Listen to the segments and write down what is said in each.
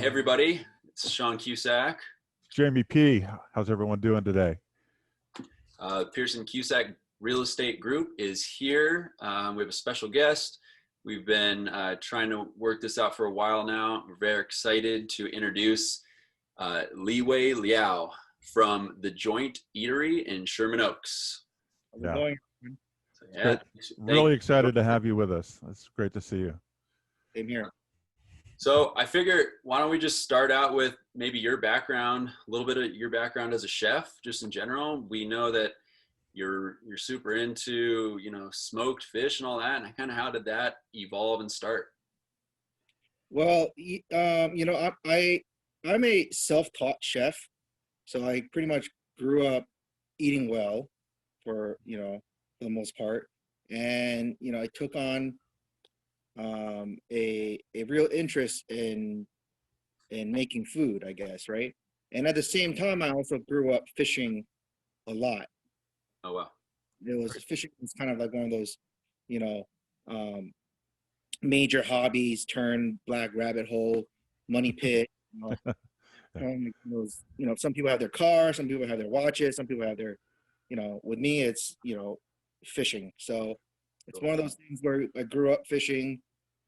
Hey everybody, it's Shawn Cusack. Jamie P. How's everyone doing today? Pearson Cusack Real Estate Group is here. We have a special guest. We've been trying to work this out for a while now. We're very excited to introduce Liwei Liao from the Joint Eatery in Sherman Oaks. How's it Yeah, going? So, great. Really excited to have you with us. It's great to see you. Same here. So I figure, why don't we just start out with maybe your background, a little bit of your background as a chef, just in general. We know that you're super into, smoked fish and all that. And kind of how did that evolve and start? Well, I'm a self-taught chef, so I pretty much grew up eating well for the most part, and I took on a real interest in making food, I guess, right? And at the same time, I also grew up fishing a lot. Oh, wow. Fishing was kind of like one of those, you know, um, major hobbies turned black rabbit hole, money pit. Those, some people have their cars, some people have their watches, some people have their, with me, it's, fishing. So it's one of those things where I grew up fishing,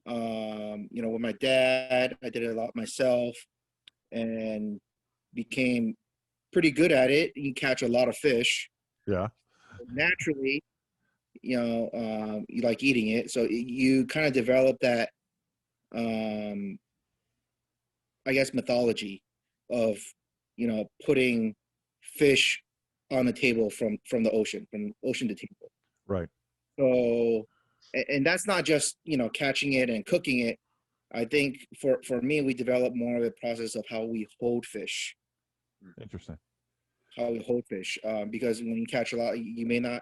with my dad. I did it a lot myself and became pretty good at it. You catch a lot of fish. Yeah. Naturally, you like eating it. So you kind of develop that, I guess, mythology of, putting fish on the table from the ocean, from ocean to table. Right. So, and that's not just, catching it and cooking it. I think for me, we develop more of a process of how we hold fish, Interesting. because when you catch a lot, you may not,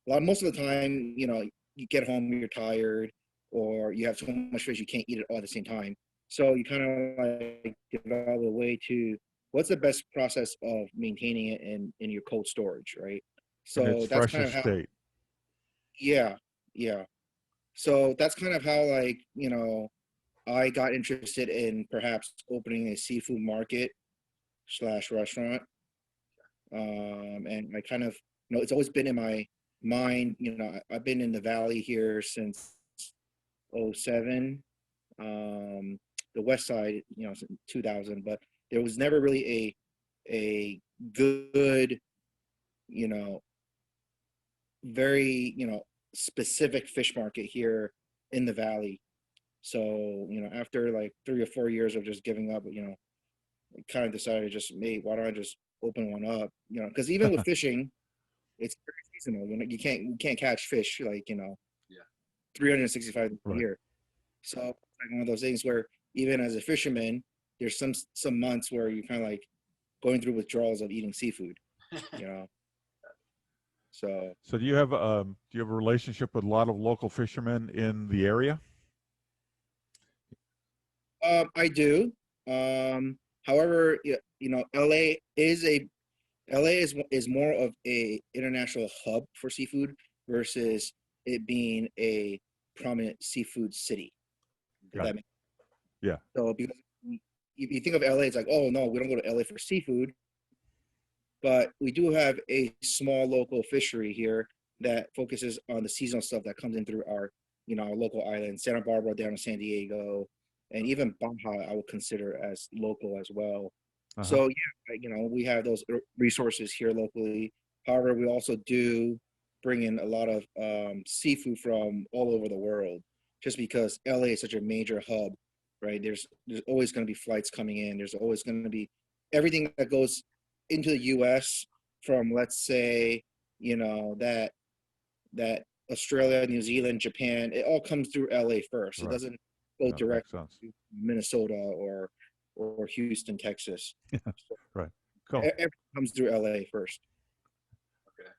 most of the time, you get home, you're tired, or you have so much fish, you can't eat it all at the same time. So you kind of like develop a way to, what's the best process of maintaining it in your cold storage, right? In its So that's kind of freshest how, state. yeah, yeah. So that's kind of how, like, I got interested in perhaps opening a seafood market slash restaurant. And I kind of, it's always been in my mind. I've been in the Valley here since '07, the West Side, since 2000, but there was never really a good, you know, very, specific fish market here in the Valley. So, after like 3 or 4 years of just giving up, I kind of decided to just, hey, why don't I just open one up? Because even with fishing, it's very seasonal. You can't catch fish like, Yeah. 365 days a Right. year. So it's like one of those things where even as a fisherman, there's some months where you're kind of like going through withdrawals of eating seafood, you know. So So do you have a relationship with a lot of local fishermen in the area? I do. However, LA is more of a international hub for seafood versus it being a prominent seafood city. If Got that it. makes Yeah. So because you think of LA, it's like, oh no, we don't go to LA for seafood, but we do have a small local fishery here that focuses on the seasonal stuff that comes in through our local islands, Santa Barbara down to San Diego, and even Baja, I would consider as local as well. Uh-huh. So yeah, we have those resources here locally. However, we also do bring in a lot of seafood from all over the world, just because LA is such a major hub, right? There's always going to be flights coming in. There's always going to be everything that goes into the U.S. from, let's say, that Australia, New Zealand, Japan, it all comes through LA first. It Right. doesn't go That direct makes sense. to Minnesota or Houston, Texas. So Right. Cool. everything comes through LA first. Okay.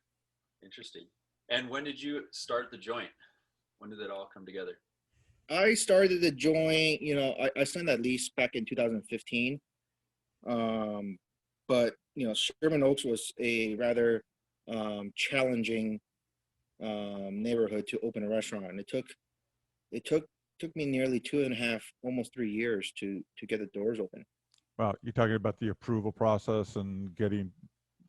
Interesting. And when did you start the joint? When did it all come together? I started the joint, I signed that lease back in 2015. But Sherman Oaks was a rather challenging neighborhood to open a restaurant, and it took me nearly 2.5, almost 3 years to get the doors open. Well, you're talking about the approval process and getting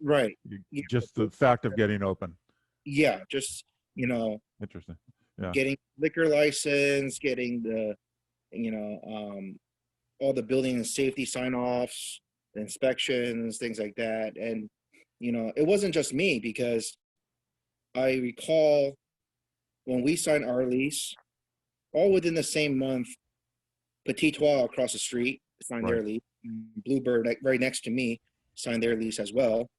Right. Yeah, just the fact of getting open. yeah, just, you know, Interesting. Yeah. getting liquor license, getting the, you know, all the building and safety sign-offs, inspections, things like that. And, you know, it wasn't just me, because I recall when we signed our lease, all within the same month, Petit Trois across the street signed Right. their lease. Bluebird, right next to me, signed their lease as well.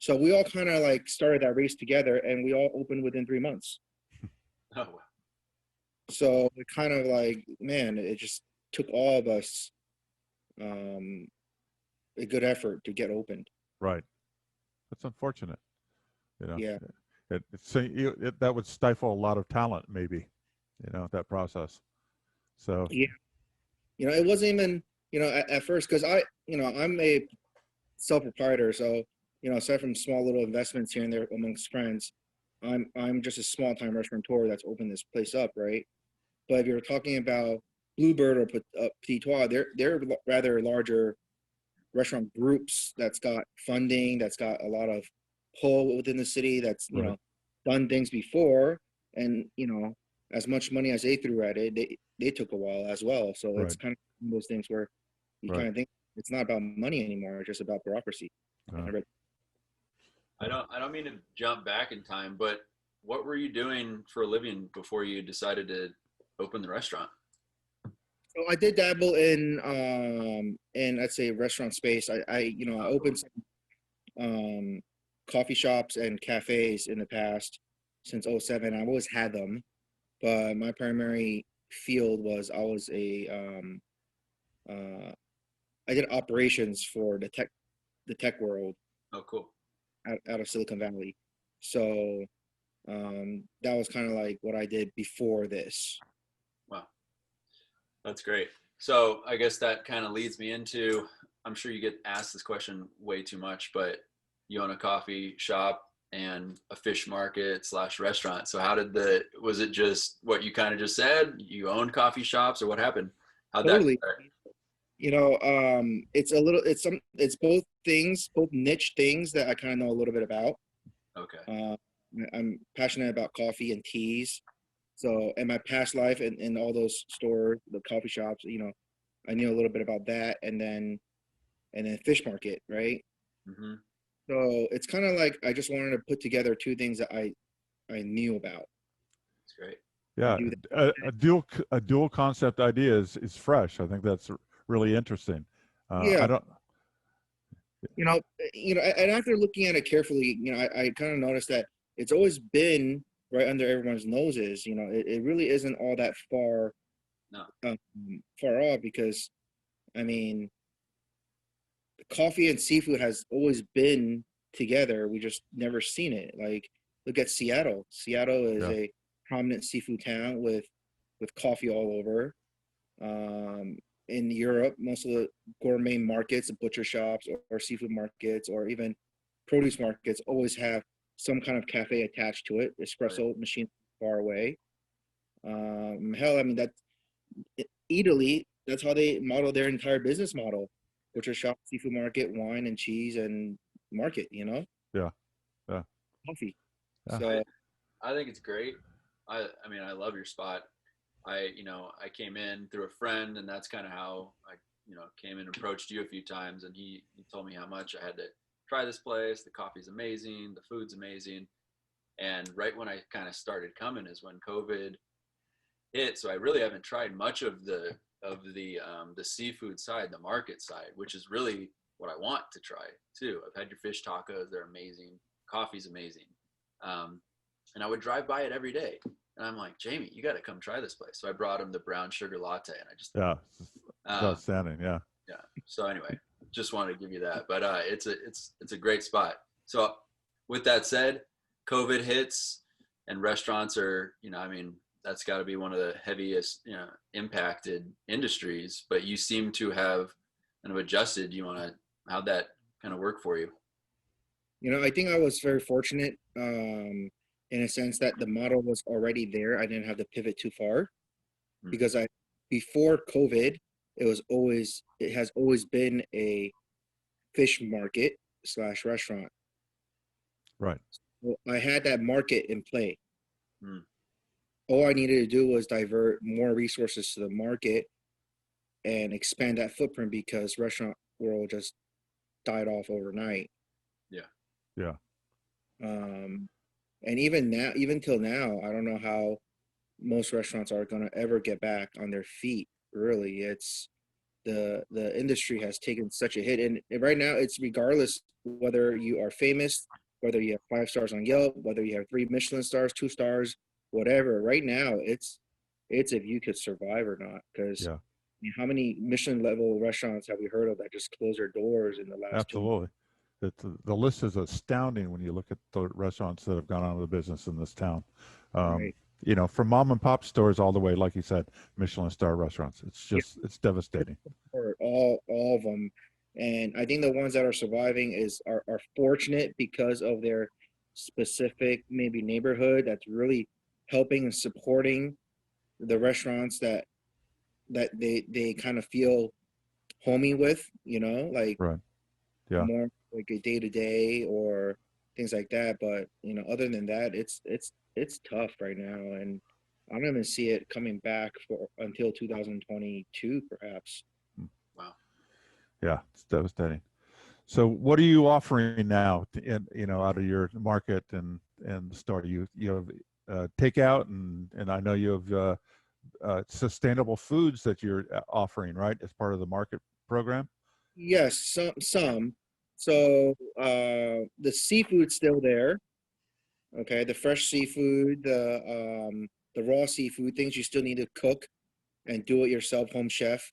So we all kind of like started that race together, and we all opened within 3 months. Oh, wow. So it kind of like, man, it just took all of us a good effort to get opened. Right. That's unfortunate. You know, Yeah. that would stifle a lot of talent, maybe, that process. So, Yeah. You know, it wasn't even, you know, at first, because I'm a sole proprietor. So, you know, aside from small little investments here and there amongst friends, I'm just a small time restaurateur that's opened this place up, right? But if you're talking about Bluebird or Petit Trois, they're rather larger restaurant groups that's got funding, that's got a lot of pull within the city, that's, you right. know, done things before, and, you know, as much money as they threw at it, they took a while as well. So it's Right. kind of one of those things where you Right. kind of think it's not about money anymore, it's just about bureaucracy. I don't mean to jump back in time, but what were you doing for a living before you decided to open the restaurant? So I did dabble in, I'd say, restaurant space. I opened some coffee shops and cafes in the past since '07. I've always had them, but my primary field was I did operations for the tech world Oh, cool. out of Silicon Valley. So that was kind of like what I did before this. Wow. That's great. So I guess that kind of leads me into, I'm sure you get asked this question way too much, but you own a coffee shop and a fish market / restaurant. So was it just what you kind of just said? You owned coffee shops, or what happened? How'd that Totally. start? You know, it's both things, both niche things that I kind of know a little bit about. Okay. I'm passionate about coffee and teas. So in my past life and in all those stores, the coffee shops, you know, I knew a little bit about that, and then fish market, right? Mm-hmm. So it's kind of like I just wanted to put together two things that I knew about. That's great. Yeah, Do that. a dual concept idea is fresh. I think that's really interesting. I Yeah, don't. and after looking at it carefully, you know, I kind of noticed that it's always been right under everyone's noses. You know, it really isn't all that No. um, far off, because I mean, coffee and seafood has always been together. We just never seen it. Like, look at Seattle. Seattle is Yeah. a prominent seafood town with coffee all over. In Europe, most of the gourmet markets, butcher shops, or seafood markets, or even produce markets always have some kind of cafe attached to it. Espresso machine far away. Hell, I mean, Italy, that's how they model their entire business model: butcher shop, seafood market, wine and cheese and market. You know, Yeah. Yeah. coffee. Yeah. So I think it's great. I mean, I love your spot. I came in through a friend, and that's kind of how I, came and approached you a few times, and he told me how much I had to try this place. The coffee's amazing, the food's amazing. And right when I kind of started coming is when COVID hit. So I really haven't tried much of the seafood side, the market side, which is really what I want to try too. I've had your fish tacos; they're amazing. Coffee's amazing, and I would drive by it every day. And I'm like, Jamie, you got to come try this place. So I brought him the brown sugar latte, and I just It's outstanding. Yeah. yeah. So anyway, just wanted to give you that, but it's a great spot. So with that said, COVID hits, and restaurants are, I mean, that's got to be one of the heaviest, impacted industries. But you seem to have kind of adjusted. How'd that kind of work for you? you know, I think I was very fortunate, in a sense that the model was already there. I didn't have to pivot too far, Mm. because before COVID, it has always been a fish market slash restaurant. Right. Well, I had that market in play. Hmm. All I needed to do was divert more resources to the market and expand that footprint because restaurant world just died off overnight. Yeah. Yeah. Um, and even now, even till now, I don't know how most restaurants are going to ever get back on their feet. Really, it's the industry has taken such a hit, and right now it's regardless whether you are famous, whether you have 5 stars on Yelp, whether you have 3 Michelin stars, 2 stars, whatever. Right now, it's if you could survive or not. Because Yeah. how many Michelin level restaurants have we heard of that just closed their doors in the last 2 months? Absolutely. The list is astounding when you look at the restaurants that have gone out of the business in this town. Um, Right. from mom and pop stores all the way, like you said, Michelin star restaurants. It's just, it's devastating. Or all of them. And I think the ones that are surviving are fortunate because of their specific maybe neighborhood that's really helping and supporting the restaurants that they kind of feel homey with, like Right. Yeah. more like a day to day or things like that. But other than that, it's tough right now, and I don't even see it coming back for until 2022, perhaps. Wow. Yeah. It's devastating. So what are you offering now out of your market and the store? You have takeout and I know you have sustainable foods that you're offering, right, as part of the market program? Yes, some. So the seafood's still there. Okay, the fresh seafood, the raw seafood, things you still need to cook and do it yourself, home chef.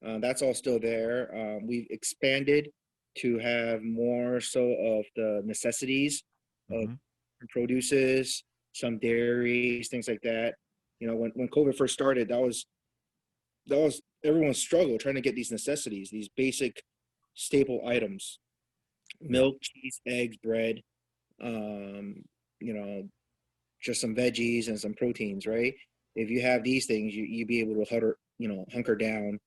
That's all still there. We've expanded to have more so of the necessities of Mm-hmm. produces, some dairies, things like that. When COVID first started, that was everyone's struggle trying to get these necessities, these basic staple items: Yeah. milk, cheese, eggs, bread, um, you know, just some veggies and some proteins, right? If you have these things, you be able to hunker down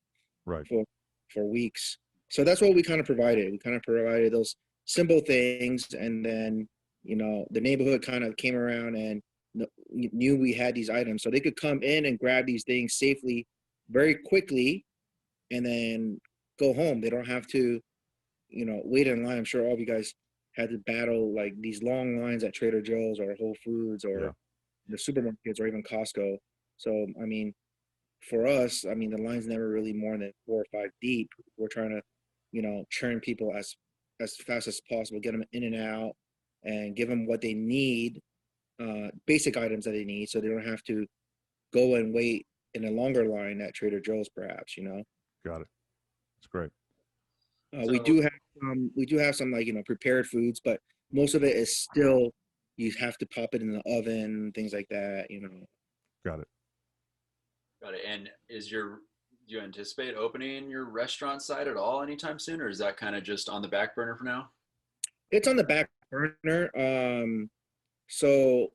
Right. for weeks. So that's what we kind of provided. We kind of provided those simple things, and then the neighborhood kind of came around and knew we had these items, so they could come in and grab these things safely, very quickly, and then go home. They don't have to wait in line. I'm sure all of you guys had to battle like these long lines at Trader Joe's or Whole Foods Yeah. or the supermarkets or even Costco. So I mean, for us, I mean, the line's never really more than 4 or 5 deep. We're trying to, churn people as fast as possible, get them in and out, and give them what they need, basic items that they need, so they don't have to go and wait in a longer line at Trader Joe's, perhaps. Got it. That's great. We So, do have some like prepared foods, but most of it is still you have to pop it in the oven, things like that. Got it. got it. And do you anticipate opening your restaurant side at all anytime soon, or is that kind of just on the back burner for now? It's on the back burner. So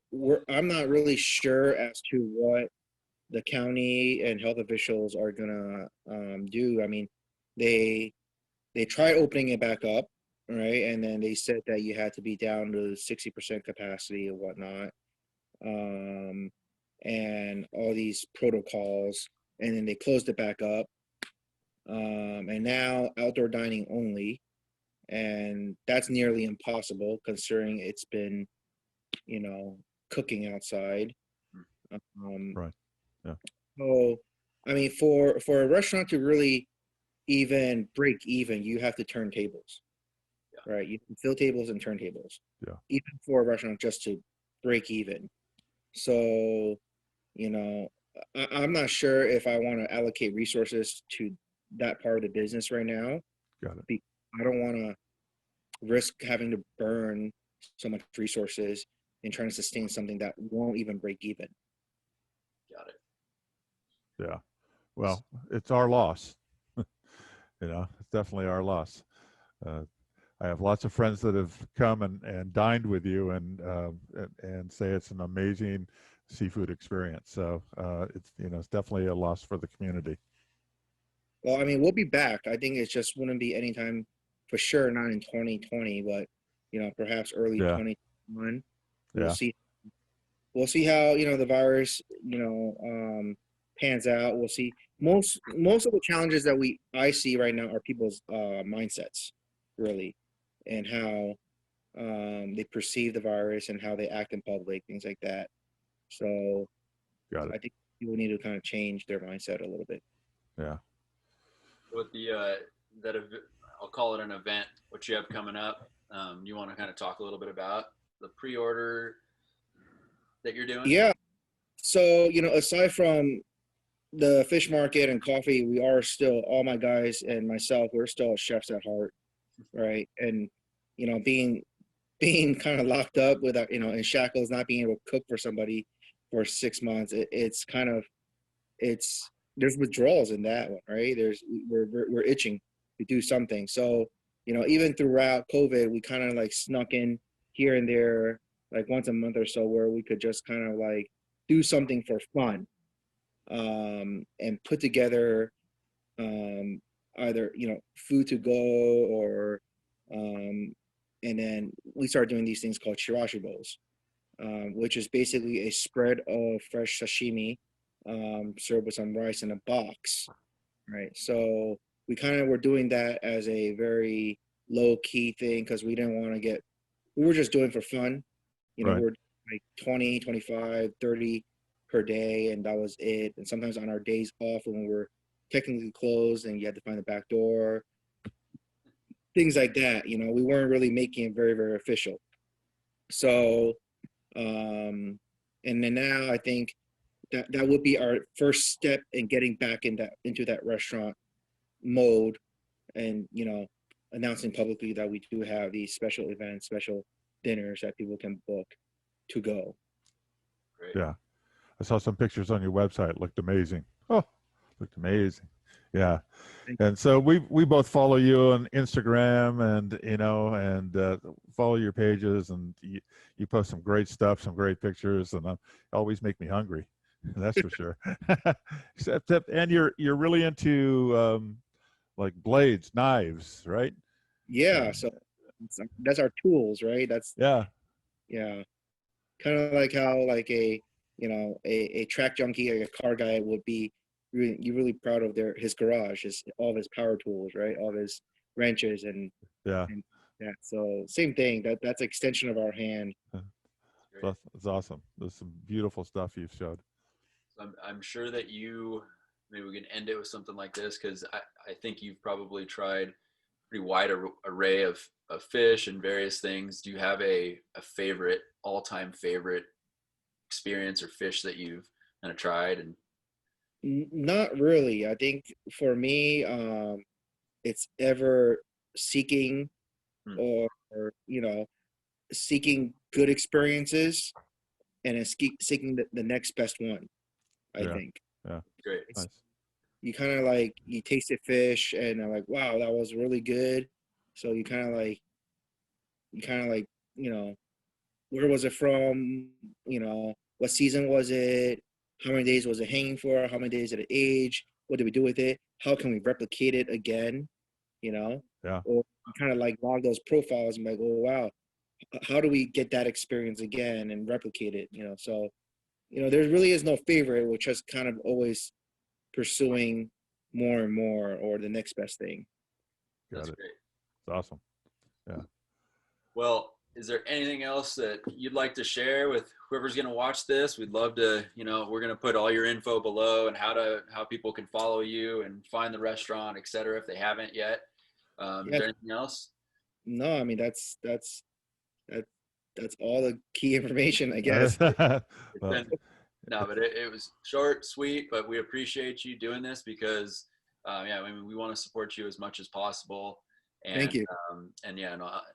I'm not really sure as to what the county and health officials are gonna do. I mean, they they tried opening it back up, right? And then they said that you had to be down to 60% capacity and whatnot, um, and all these protocols. And then they closed it back up, and now outdoor dining only, and that's nearly impossible considering it's been, you know, cooking outside. Um, Right. Yeah. so, I mean, for a restaurant to really even break even, you have to turn tables, Yeah. right? You can fill tables and turn tables, Yeah. even for a restaurant just to break even. So, you know, I'm not sure if I want to allocate resources to that part of the business right now. Got it. I don't want to risk having to burn so much resources in trying to sustain something that won't even break even. Got it. Yeah. Well, it's our loss. It's definitely our loss. Uh, I have lots of friends that have come and dined with you and say it's an amazing seafood experience. So it's definitely a loss for the community. Well, I mean, we'll be back. I think it just wouldn't be anytime for sure, not in 2020, but perhaps early Yeah. 2021. We'll Yeah. see. We'll see how the virus pans out. We'll see. Most of the challenges that I see right now are people's mindsets, really, and how they perceive the virus and how they act in public, things like that. So Got it. I think people need to kind of change their mindset a little bit. Yeah. With the I'll call it an event, what you have coming up. You want to kind of talk a little bit about the pre-order that you're doing? Yeah. So aside from the fish market and coffee, we are still, all my guys and myself, we're still chefs at heart, right? And being kind of locked up with in shackles, not being able to cook for somebody for 6 months, it's kind of there's withdrawals in that one, right? We're itching to do something. So even throughout COVID, we kind of like snuck in here and there, like once a month or so, where we could just kind of like do something for fun, and put together either food to go, or and then we started doing these things called Chirashi bowls, which is basically a spread of fresh sashimi, served with some rice in a box, right? So we kind of were doing that as a very low key thing because we were just doing for fun. Right. We were like 20, 25, 30 per day, and that was it. And sometimes on our days off when we were technically closed and you had to find the back door, things like that. We weren't really making it very, very official. So, and then now I think that would be our first step in getting back into that restaurant mode, and announcing publicly that we do have these special events, special dinners that people can book to go. Great. Yeah. I saw some pictures on your website. It looked amazing. Oh, looked amazing. Yeah. And so we both follow you on Instagram, and follow your pages, and you post some great stuff, some great pictures, and always make me hungry. That's for sure. And you're really into like blades, knives, right? Yeah, so that's our tools, right? Yeah. Yeah, kind of like how like a track junkie, like a car guy would be really proud of his garage, all of his power tools, right? All of his wrenches Yeah. and yeah. So same thing. That's extension of our hand. That's awesome. There's some beautiful stuff you've showed. I'm sure that maybe we can end it with something like this, because I think you've probably tried pretty wide array of fish and various things. Do you have a favorite, all-time favorite experience or fish that you've kind of tried? And Not really. I think for me, it's ever seeking, or seeking good experiences, and it's seeking the next best one. I think. Yeah. Great. Nice. You kind of like, you tasted fish and I'm like, wow, that was really good. So you kind of like, where was it from? What season was it? How many days was it hanging for? How many days did it age? What did we do with it? How can we replicate it again? Yeah. Or kind of like log those profiles and be like, oh, wow, how do we get that experience again and replicate it? So, there really is no favorite. We're just kind of always pursuing more and more, or the next best thing. That's Got it. great. It's awesome. Yeah. Well, is there anything else that you'd like to share with whoever's going to watch this? We'd love to, we're going to put all your info below, and how people can follow you and find the restaurant, et cetera, if they haven't yet. Is there anything else? No, I mean, that's all the key information, I guess. Well, No, but it was short, sweet, but we appreciate you doing this because, we want to support you as much as possible. And, Thank you.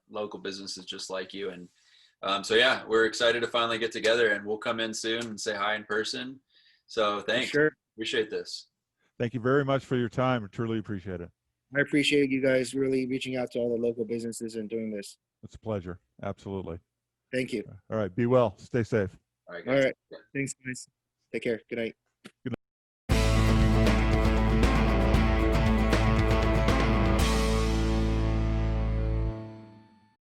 Local businesses just like you. And we're excited to finally get together, and we'll come in soon and say hi in person. So thanks. Sure. Appreciate this. thank you very much for your time. I truly appreciate it. I appreciate you guys really reaching out to all the local businesses and doing this. It's a pleasure. Absolutely. Thank you. All right. Be well. Stay safe. All right, All guys. right. Thanks, guys. Take care. Good night. Good night.